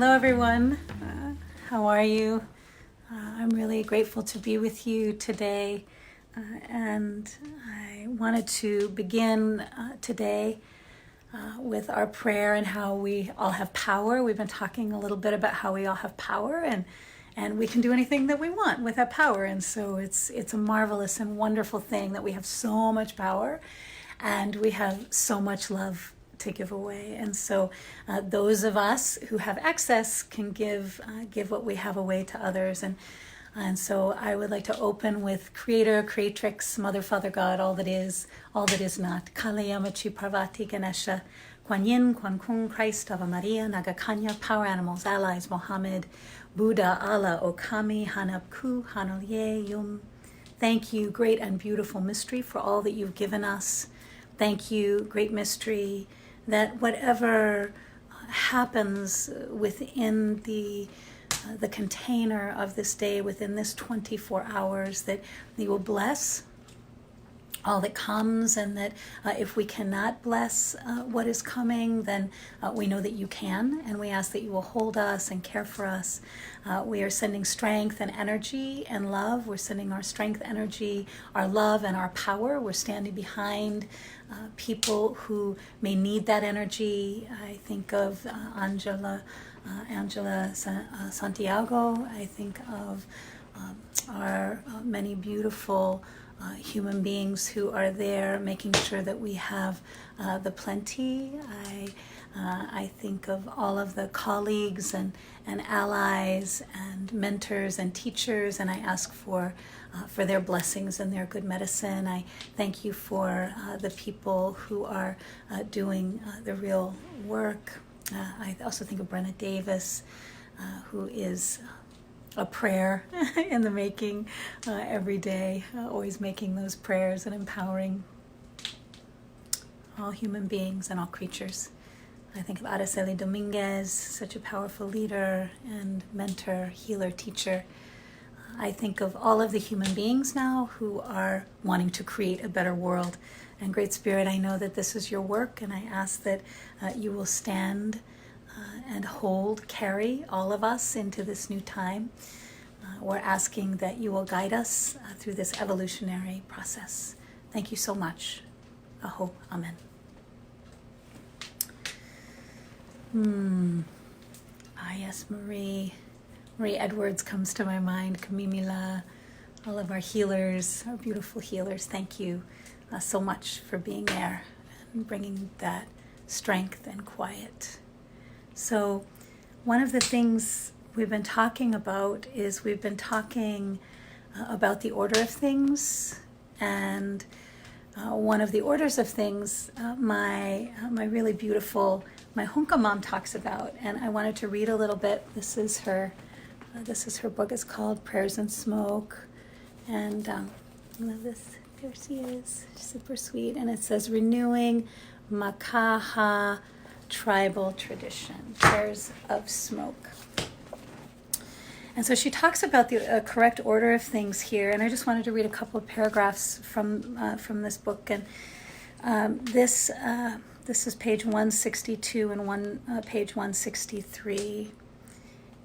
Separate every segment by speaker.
Speaker 1: Hello everyone, how are you? I'm really grateful to be with you today, and I wanted to begin today with our prayer and how we all have power. We've been talking a little bit about how we all have power, and we can do anything that we want with that power. And so it's a marvelous and wonderful thing that we have so much power and we have so much love to give away. And so those of us who have excess can give what we have away to others. And so I would like to open with Creator, Creatrix, Mother, Father, God, all that is not. Kalayamachi, Parvati, Ganesha, Kuan Yin, Kuan Kun, Christ, Ave Maria, Nagakanya, Power Animals, Allies, Mohammed, Buddha, Allah, Okami, Hanabku, Hanolye, Yum. Thank you, great and beautiful mystery, for all that you've given us. Thank you, great mystery, that whatever happens within the container of this day, within this 24 hours, that you will bless all that comes, and that if we cannot bless what is coming, then we know that you can, and we ask that you will hold us and care for us. We are sending strength and energy and love. We're sending our strength, energy, our love, and our power. We're standing behind people who may need that energy. I think of Angela Santiago. I think of our many beautiful human beings who are there making sure that we have the plenty. I think of all of the colleagues and allies and mentors and teachers, and I ask for their blessings and their good medicine. I thank you for the people who are doing the real work. I also think of Brenna Davis, who is a prayer in the making every day, always making those prayers and empowering all human beings and all creatures. I think of Araceli Dominguez, such a powerful leader and mentor, healer, teacher. I think of all of the human beings now who are wanting to create a better world. And Great Spirit, I know that this is your work, and I ask that you will stand and hold, carry all of us into this new time. We're asking that you will guide us through this evolutionary process. Thank you so much. Aho, Amen. Yes, Marie Edwards comes to my mind. Kamimila, all of our healers, our beautiful healers. Thank you so much for being there and bringing that strength and quiet. So one of the things we've been talking about is we've been talking about the order of things, and one of the orders of things my really beautiful, my Hunka mom talks about, and I wanted to read a little bit. This is her book. It's called Prayers and Smoke, and I love this. There she is, super sweet, and it says renewing Makaha tribal tradition, Prayers of Smoke. And so she talks about the correct order of things here, and I just wanted to read a couple of paragraphs from this book. And this is page 162 and page 163,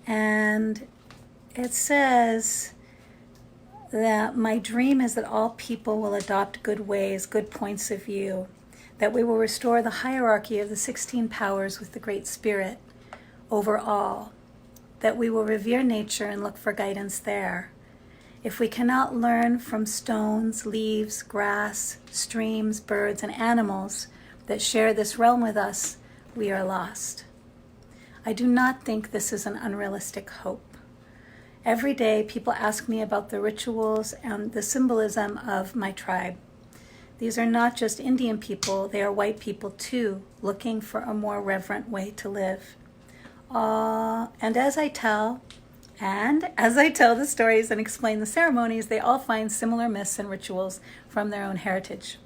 Speaker 1: and it says that my dream is that all people will adopt good ways, good points of view, that we will restore the hierarchy of the 16 powers with the Great Spirit over all, that we will revere nature and look for guidance there. If we cannot learn from stones, leaves, grass, streams, birds, and animals that share this realm with us, we are lost. I do not think this is an unrealistic hope. Every day, people ask me about the rituals and the symbolism of my tribe. These are not just Indian people, they are white people too, looking for a more reverent way to live. And as I tell the stories and explain the ceremonies, they all find similar myths and rituals from their own heritage.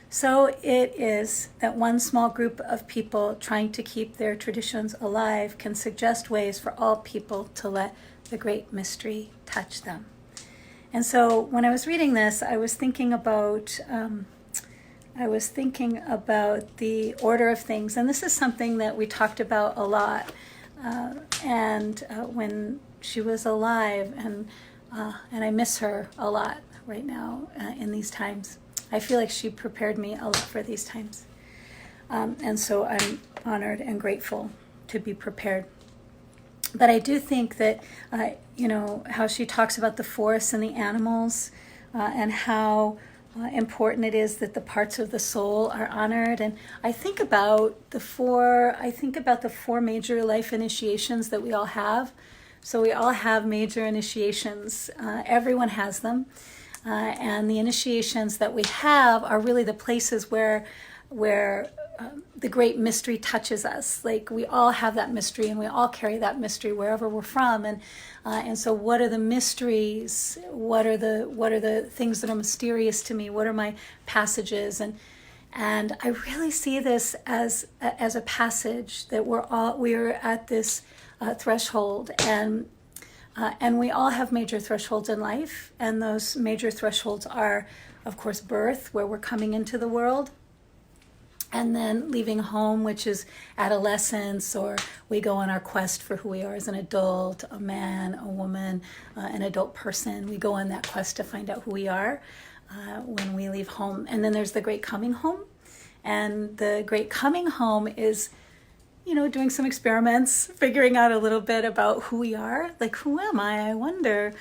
Speaker 1: So it is that one small group of people trying to keep their traditions alive can suggest ways for all people to let the great mystery touch them. And so when I was reading this, I was thinking about the order of things, and this is something that we talked about a lot and when she was alive, and I miss her a lot right now in these times. I feel like she prepared me a lot for these times. And so I'm honored and grateful to be prepared. But I do think that, how she talks about the forests and the animals, and how important it is that the parts of the soul are honored. And I think about the four major life initiations that we all have. So we all have major initiations. Everyone has them. And the initiations that we have are really the places where the great mystery touches us. Like, we all have that mystery, and we all carry that mystery wherever we're from. And so, what are the mysteries? What are the things that are mysterious to me? What are my passages? And I really see this as a passage that we're at this threshold, and we all have major thresholds in life, and those major thresholds are, of course, birth, where we're coming into the world. And then leaving home, which is adolescence, or we go on our quest for who we are as an adult, a man, a woman, an adult person. We go on that quest to find out who we are when we leave home. And then there's the great coming home. And the great coming home is, doing some experiments, figuring out a little bit about who we are. Like, who am I? I wonder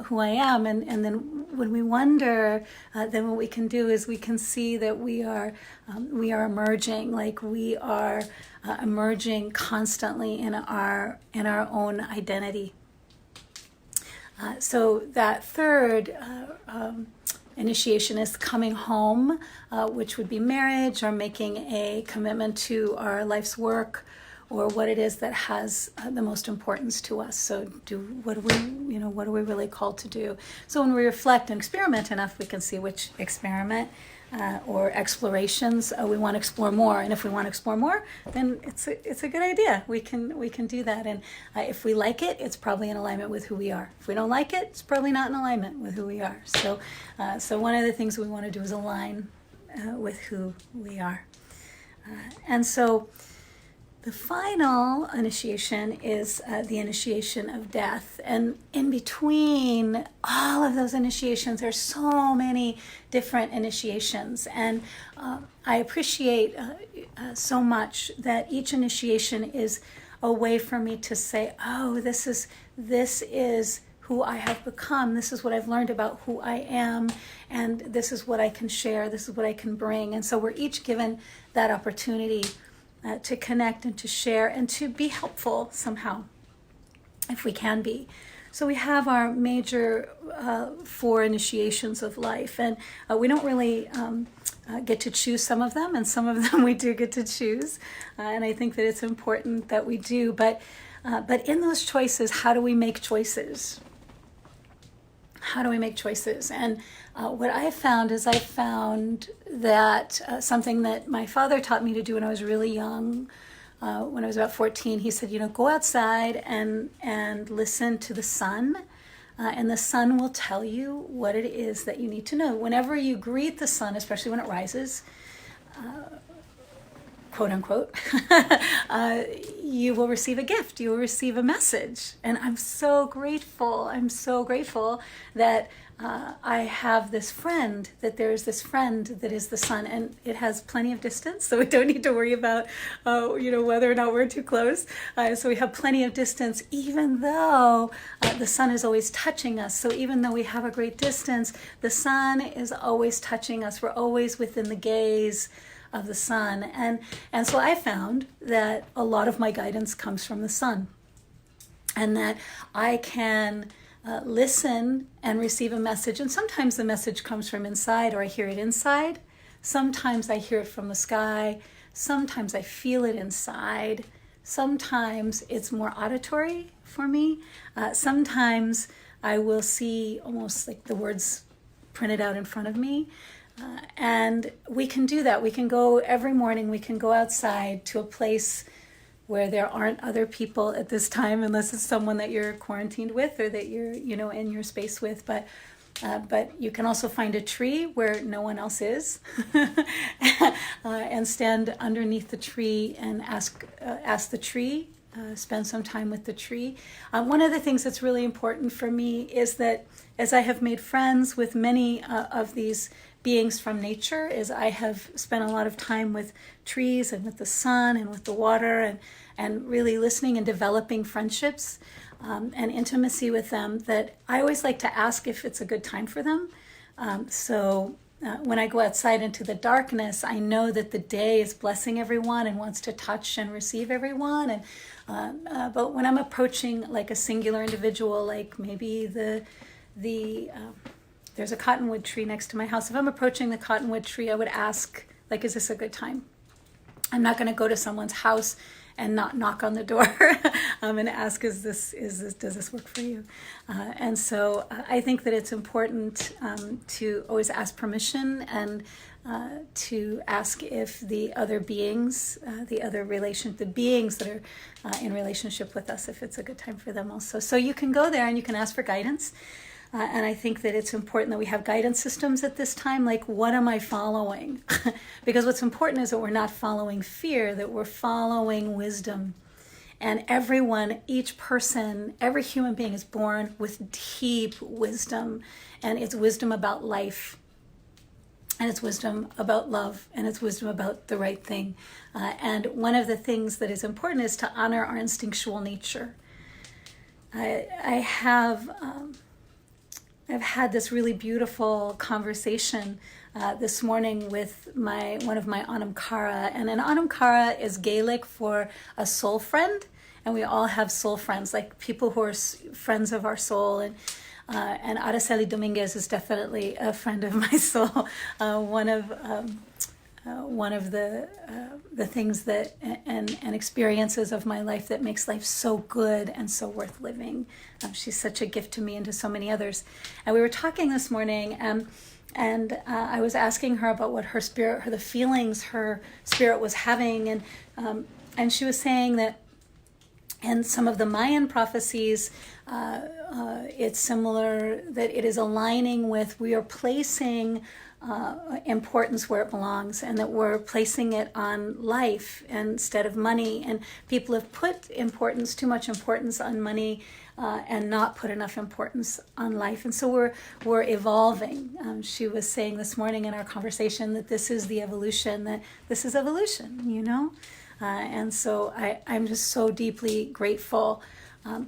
Speaker 1: who I am. And then when we wonder, then what we can do is we can see that we are emerging. Like, we are emerging constantly in our own identity. So that third initiation is coming home, which would be marriage, or making a commitment to our life's work, or what it is that has the most importance to us. So what are we really called to do? So when we reflect and experiment enough, we can see which experiment or explorations we want to explore more. And if we want to explore more, then it's a good idea. We can do that. And if we like it, it's probably in alignment with who we are. If we don't like it, it's probably not in alignment with who we are. So one of the things we want to do is align with who we are. And so the final initiation is the initiation of death. And in between all of those initiations, there's so many different initiations. And I appreciate so much that each initiation is a way for me to say, oh, this is who I have become. This is what I've learned about who I am. And this is what I can share. This is what I can bring. And so we're each given that opportunity to connect and to share and to be helpful somehow, if we can be. So we have our major 4 initiations of life, and we don't really get to choose some of them, and some of them we do get to choose, and I think that it's important that we do. But in those choices, how do we make choices? How do we make choices? And what I found is that something that my father taught me to do when I was really young, when I was about 14, he said, go outside and listen to the sun, and the sun will tell you what it is that you need to know. Whenever you greet the sun, especially when it rises, quote unquote, you will receive a gift, you will receive a message. And I'm so grateful that I have this friend, that there's this friend that is the sun, and it has plenty of distance, so we don't need to worry about, whether or not we're too close. So we have plenty of distance, even though the sun is always touching us. So even though we have a great distance, the sun is always touching us. We're always within the gaze of the sun. And so I found that a lot of my guidance comes from the sun, and that I can listen and receive a message. And sometimes the message comes from inside, or I hear it inside. Sometimes I hear it from the sky. Sometimes I feel it inside. Sometimes it's more auditory for me. Sometimes I will see almost like the words printed out in front of me. And we can do that. We can go every morning, we can go outside to a place where there aren't other people at this time, unless it's someone that you're quarantined with or that you're, in your space with. But you can also find a tree where no one else is, and stand underneath the tree and ask the tree spend some time with the tree. One of the things that's really important for me is that as I have made friends with many of these beings from nature, is I have spent a lot of time with trees and with the sun and with the water, and really listening and developing friendships and intimacy with them, that I always like to ask if it's a good time for them. When I go outside into the darkness, I know that the day is blessing everyone and wants to touch and receive everyone. But when I'm approaching like a singular individual, like maybe there's a cottonwood tree next to my house. If I'm approaching the cottonwood tree, I would ask, like, is this a good time? I'm not going to go to someone's house and not knock on the door and ask, does this work for you? And so I think that it's important to always ask permission and to ask if the other beings, the beings that are in relationship with us, if it's a good time for them also. So you can go there and you can ask for guidance. And I think that it's important that we have guidance systems at this time. Like, what am I following? Because what's important is that we're not following fear, that we're following wisdom. And everyone, each person, every human being is born with deep wisdom. And it's wisdom about life. And it's wisdom about love. And it's wisdom about the right thing. And one of the things that is important is to honor our instinctual nature. I've had this really beautiful conversation this morning with one of my Anam Cara. And an Anam Cara is Gaelic for a soul friend. And we all have soul friends, like people who are friends of our soul. And Araceli Dominguez is definitely a friend of my soul. One of the things that and experiences of my life that makes life so good and so worth living. She's such a gift to me and to so many others. And we were talking this morning, and I was asking her about what the feelings her spirit was having, and she was saying that in some of the Mayan prophecies, it's similar, that it is aligning with, we are placing importance where it belongs, and that we're placing it on life instead of money. And people have put too much importance on money and not put enough importance on life. And so we're evolving. She was saying this morning in our conversation that this is the evolution, and so I'm just so deeply grateful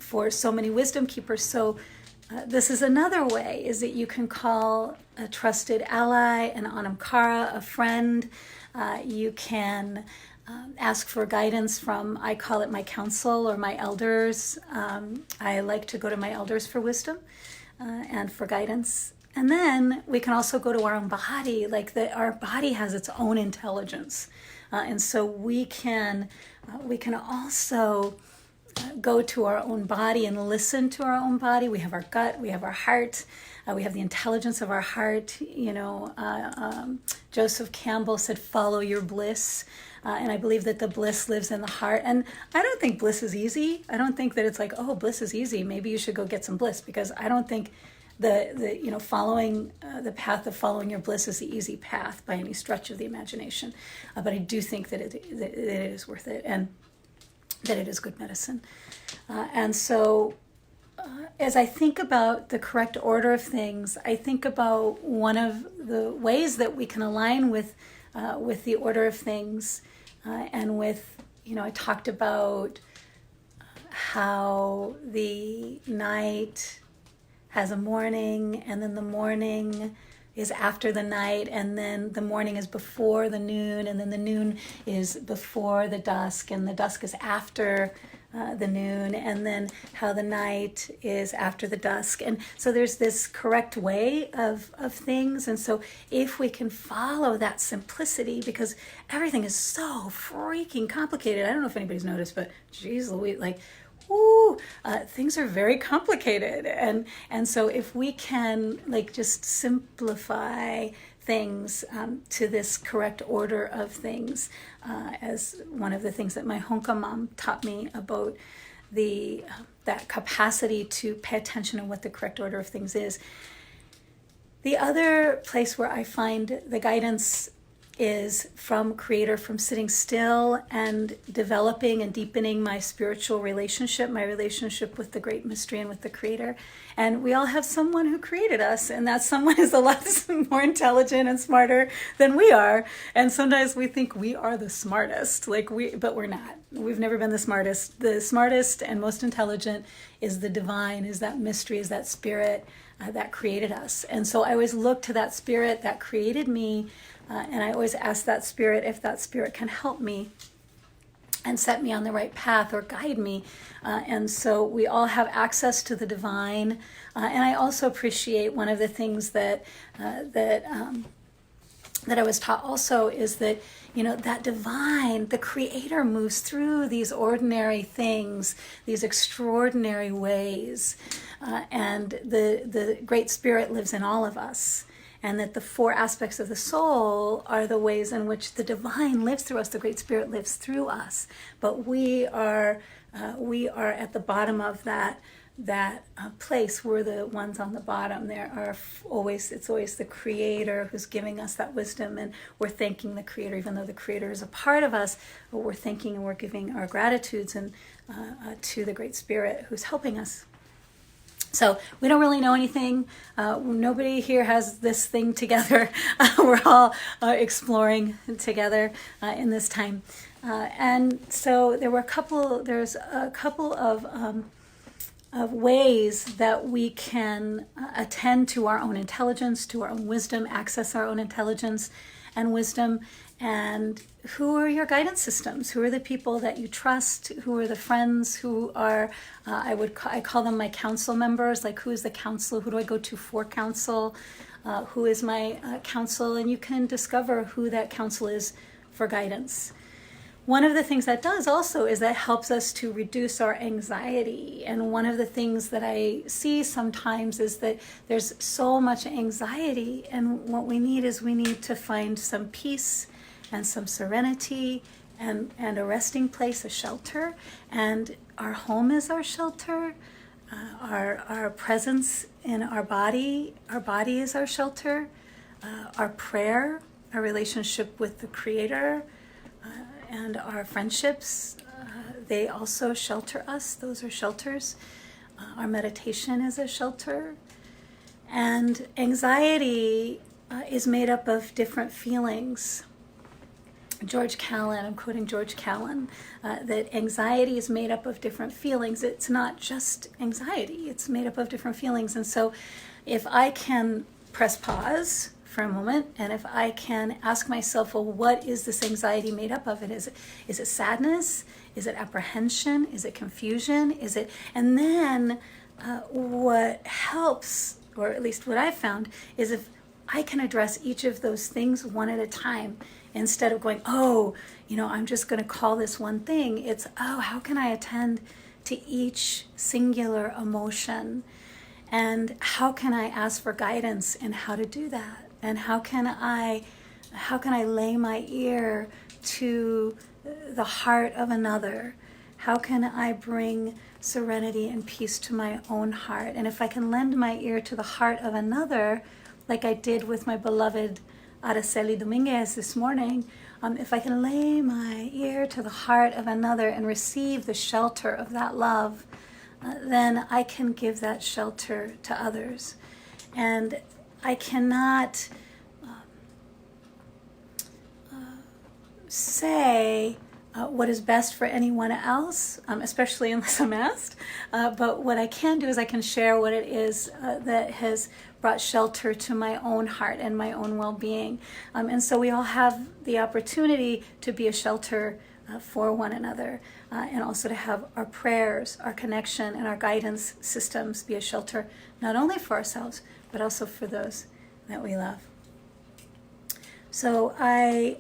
Speaker 1: for so many wisdom keepers. So this is another way, is that you can call a trusted ally, an Anam Cara, a friend. You can ask for guidance from, I call it my council or my elders. I like to go to my elders for wisdom and for guidance. And then we can also go to our own body, our body has its own intelligence. And so we can also go to our own body and listen to our own body. We have our gut, we have our heart, we have the intelligence of our heart. Joseph Campbell said, follow your bliss. And I believe that the bliss lives in the heart. And I don't think bliss is easy. I don't think that it's like, oh, bliss is easy, maybe you should go get some bliss, because I don't think following the path of following your bliss is the easy path by any stretch of the imagination. But I do think that it is worth it, and that it is good medicine. And so as I think about the correct order of things, I think about one of the ways that we can align with the order of things, and with, I talked about how the night has a morning, and then the morning is after the night, and then the morning is before the noon, and then the noon is before the dusk, and the dusk is after the noon, and then how the night is after the dusk. And so there's this correct way of things. And so if we can follow that simplicity, because everything is so freaking complicated. I don't know if anybody's noticed, but geez Louise, things are very complicated. And so if we can just simplify things to this correct order of things, as one of the things that my Honka mom taught me about that capacity to pay attention to what the correct order of things is. The other place where I find the guidance is from Creator, from sitting still and developing and deepening my spiritual relationship, my relationship with the great mystery and with the Creator. And we all have someone who created us, and that someone is a lot more intelligent and smarter than we are. And sometimes we think we are the smartest, but we're not. We've never been the smartest. The smartest and most intelligent is the divine, is that mystery, is that spirit that created us. And so I always look to that spirit that created me, and I always ask that spirit if that spirit can help me and set me on the right path or guide me. And so we all have access to the divine. And I also appreciate one of the things that I was taught also is that, that divine, the Creator, moves through these ordinary things, these extraordinary ways. And the Great Spirit lives in all of us. And that the 4 aspects of the soul are the ways in which the divine lives through us, the Great Spirit lives through us. But we are at the bottom of that place. We're the ones on the bottom. It's always the Creator who's giving us that wisdom, and we're thanking the Creator, even though the Creator is a part of us. But we're thanking and we're giving our gratitudes and to the Great Spirit who's helping us. So we don't really know anything. Nobody here has this thing together. We're all exploring together in this time. And so there's a couple of ways that we can attend to our own intelligence, to our own wisdom, access our own intelligence and wisdom. And who are your guidance systems? Who are the people that you trust? Who are the friends who are, I call them my council members, like who is the council? Who do I go to for counsel? Who is my council? And you can discover who that council is for guidance. One of the things that does also is that helps us to reduce our anxiety. And one of the things that I see sometimes is that there's so much anxiety, and what we need to find some peace and some serenity and a resting place, a shelter. And our home is our shelter. Our presence in our body is our shelter. Our prayer, our relationship with the Creator, and our friendships, they also shelter us. Those are shelters. Our meditation is a shelter. And anxiety is made up of different feelings. George Callan, I'm quoting George Callan, that anxiety is made up of different feelings. It's not just anxiety, it's made up of different feelings. And so if I can press pause for a moment, and if I can ask myself, well, what is this anxiety made up of? Is it sadness? Is it apprehension? Is it confusion? And then what helps, or at least what I've found, is if I can address each of those things one at a time, instead of going, I'm just going to call this one thing. It's, how can I attend to each singular emotion? And how can I ask for guidance in how to do that? And how can I lay my ear to the heart of another? How can I bring serenity and peace to my own heart? And if I can lend my ear to the heart of another, like I did with my beloved Araceli Dominguez this morning, if I can lay my ear to the heart of another and receive the shelter of that love, then I can give that shelter to others. And I cannot say what is best for anyone else, especially unless I'm asked. But what I can do is I can share what it is that has brought shelter to my own heart and my own well-being. And so we all have the opportunity to be a shelter for one another, and also to have our prayers, our connection, and our guidance systems be a shelter not only for ourselves, but also for those that we love. So I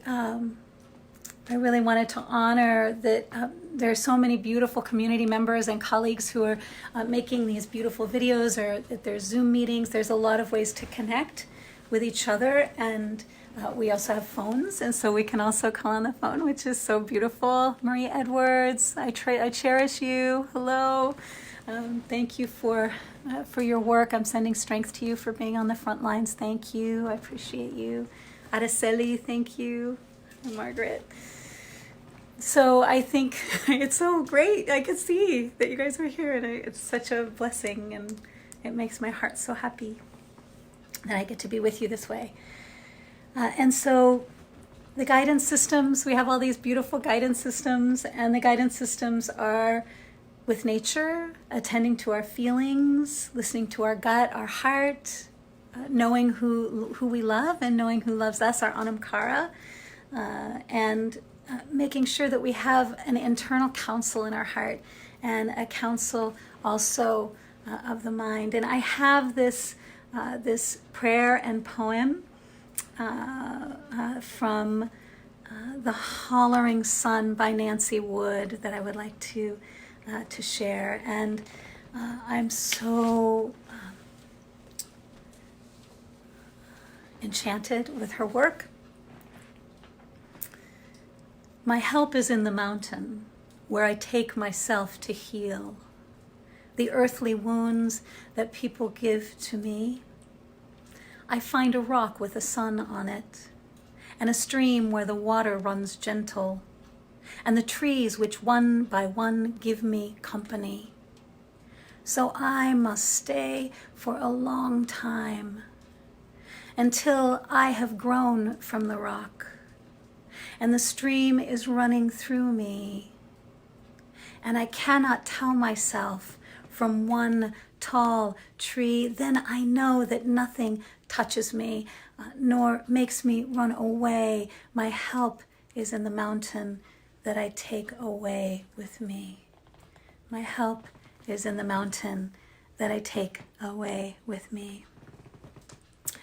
Speaker 1: really wanted to honor that there are so many beautiful community members and colleagues who are making these beautiful videos, or at their Zoom meetings. There's a lot of ways to connect with each other, and we also have phones, and so we can also call on the phone, which is so beautiful. Marie Edwards, I cherish you. Hello. Thank you for your work. I'm sending strength to you for being on the front lines. Thank you. I appreciate you. Araceli, thank you. Margaret. So I think it's so great. I can see that you guys are here, and it's such a blessing, and it makes my heart so happy that I get to be with you this way. And so the guidance systems, we have all these beautiful guidance systems, and the guidance systems are with nature, attending to our feelings, listening to our gut, our heart, knowing who we love and knowing who loves us, our anamkara, and making sure that we have an internal counsel in our heart and a counsel also of the mind. And I have this prayer and poem from The Hollering Sun by Nancy Wood that I would like to share. And I'm so enchanted with her work. My help is in the mountain, where I take myself to heal the earthly wounds that people give to me. I find a rock with a sun on it, and a stream where the water runs gentle, and the trees which one by one give me company. So I must stay for a long time, until I have grown from the rock, and the stream is running through me, and I cannot tell myself from one tall tree. Then I know that nothing touches me, nor makes me run away. My help is in the mountain that I take away with me. My help is in the mountain that I take away with me.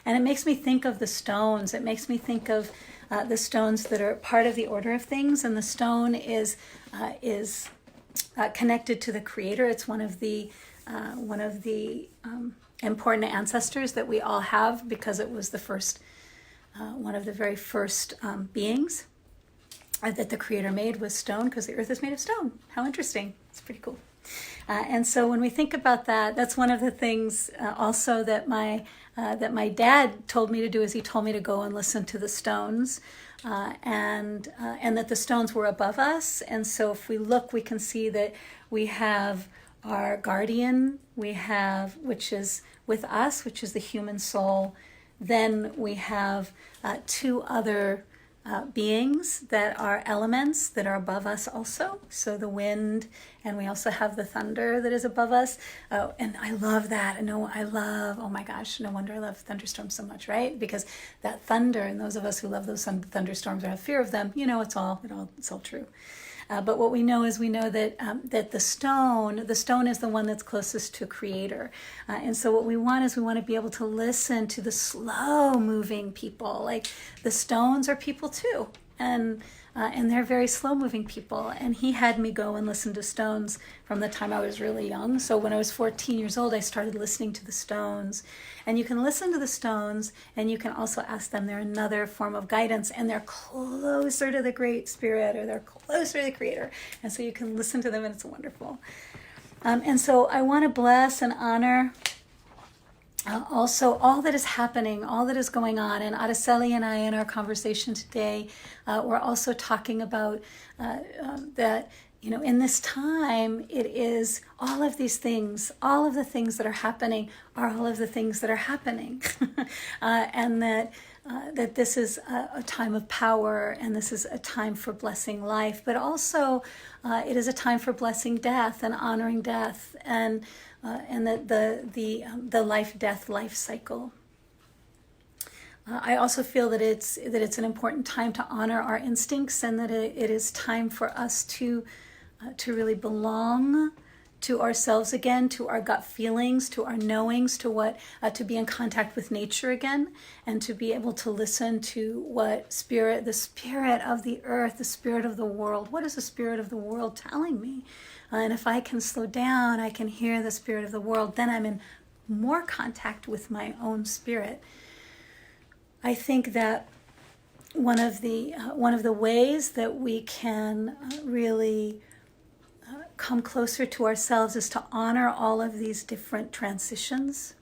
Speaker 1: And it makes me think of the stones. It makes me think of the stones that are part of the order of things. And the stone is connected to the Creator. It's one of the important ancestors that we all have, because it was the first, one of the very first beings that the Creator made was stone, because the earth is made of stone. How interesting. It's pretty cool. And so when we think about that, that's one of the things also that my dad told me to do, is he told me to go and listen to the stones, and that the stones were above us. And so if we look, we can see that we have our guardian, we have, which is with us, which is the human soul. Then we have two other beings that are elements that are above us also. So the wind, and we also have the thunder that is above us. And I love that. Oh my gosh, no wonder I love thunderstorms so much, right? Because that thunder, and those of us who love those thunderstorms or have fear of them, it's all true. But what we know is that the stone is the one that's closest to Creator. And so what we want to be able to listen to the slow moving people. Like the stones are people too. And they're very slow moving people. And he had me go and listen to stones from the time I was really young. So when I was 14 years old, I started listening to the stones. And you can listen to the stones, and you can also ask them. They're another form of guidance, and they're closer to the Great Spirit, or they're closer to the Creator. And so you can listen to them, and it's wonderful. And so I want to bless and honor also all that is happening, all that is going on. And Araceli and I, in our conversation today, we're also talking about that, in this time, it is all of these things, all of the things that are happening are all of the things that are happening. And that this is a time of power, and this is a time for blessing life, but also it is a time for blessing death and honoring death, and the life cycle. I also feel that it's an important time to honor our instincts, and that it is time for us to really belong to ourselves again, to our gut feelings, to our knowings, to be in contact with nature again, and to be able to listen to what the spirit of the earth, the spirit of the world, what is the spirit of the world telling me? And if I can slow down, I can hear the spirit of the world, then I'm in more contact with my own spirit. I think that one of the ways that we can really come closer to ourselves is to honor all of these different transitions.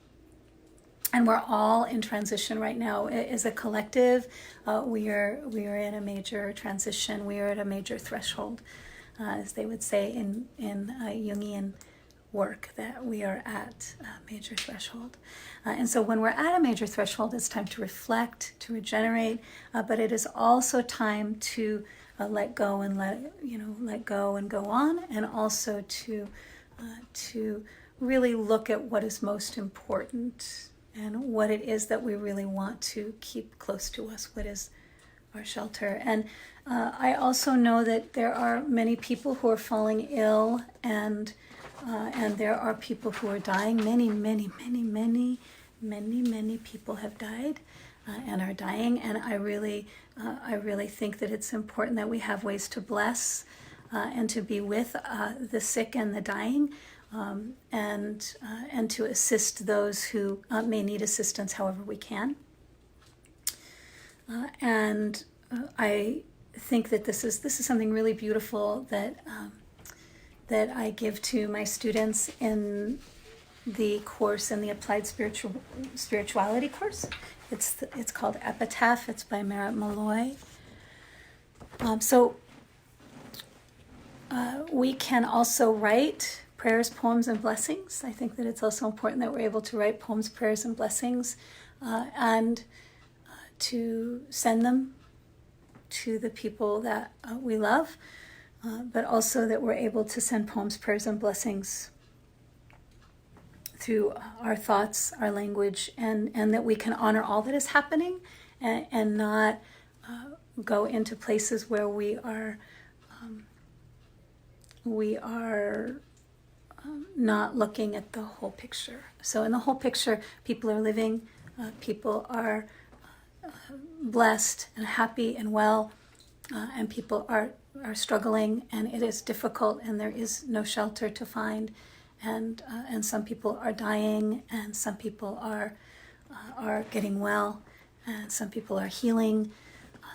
Speaker 1: And we're all in transition right now. As a collective, we are in a major transition. We are at a major threshold, as they would say in Jungian work, that we are at a major threshold. And so when we're at a major threshold, it's time to reflect, to regenerate, but it is also time to let go and let go and go on, and also to really look at what is most important and what it is that we really want to keep close to us, what is our shelter. And I also know that there are many people who are falling ill, and there are people who are dying. Many people have died and are dying. And I really think that it's important that we have ways to bless and to be with the sick and the dying, and to assist those who may need assistance however we can. And I think that this is something really beautiful that I give to my students in the course, in the Applied Spirituality course. It's called Epitaph. It's by Merit Malloy. So we can also write prayers, poems, and blessings. I think that it's also important that we're able to write poems, prayers, and blessings, and to send them to the people that we love, but also that we're able to send poems, prayers, and blessings through our thoughts, our language, and that we can honor all that is happening, and not go into places where we are not looking at the whole picture. So in the whole picture, people are living, people are blessed and happy and well, and people are struggling, and it is difficult, and there is no shelter to find, and some people are dying, and some people are getting well, and some people are healing.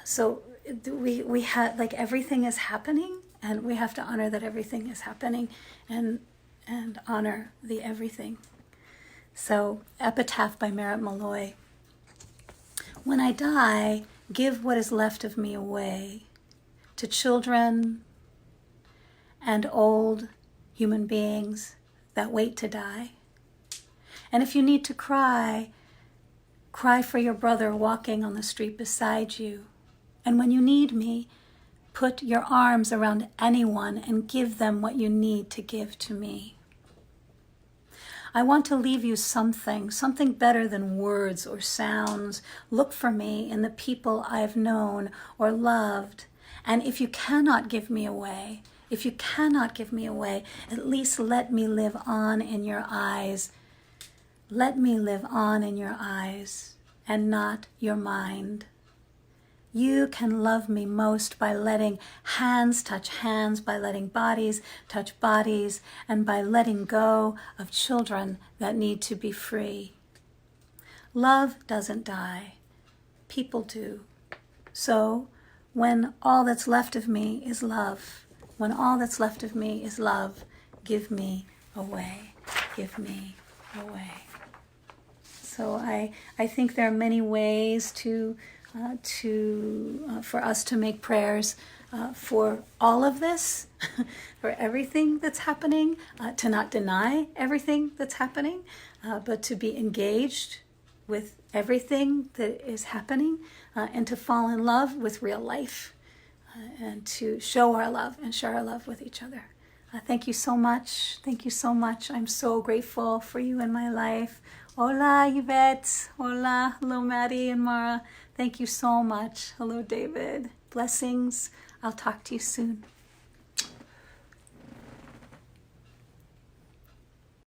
Speaker 1: So we have, like, everything is happening, and we have to honor that everything is happening, and honor the everything. So Epitaph by Merit Malloy. When I die, give what is left of me away to children and old human beings that wait to die. And if you need to cry, cry for your brother walking on the street beside you. And when you need me, put your arms around anyone and give them what you need to give to me. I want to leave you something better than words or sounds. Look for me in the people I've known or loved. And if you cannot give me away, at least let me live on in your eyes. Let me live on in your eyes and not your mind. You can love me most by letting hands touch hands, by letting bodies touch bodies, and by letting go of children that need to be free. Love doesn't die. People do. So when all that's left of me is love, give me away. Give me away. So I think there are many ways for us to make prayers for all of this, for everything that's happening, to not deny everything that's happening, but to be engaged with everything that is happening, and to fall in love with real life, and to show our love and share our love with each other. Thank you so much. Thank you so much. I'm so grateful for you in my life. Hola, Yvette. Hola. Hello, Maddie and Mara. Thank you so much. Hello, David. Blessings. I'll talk to you soon.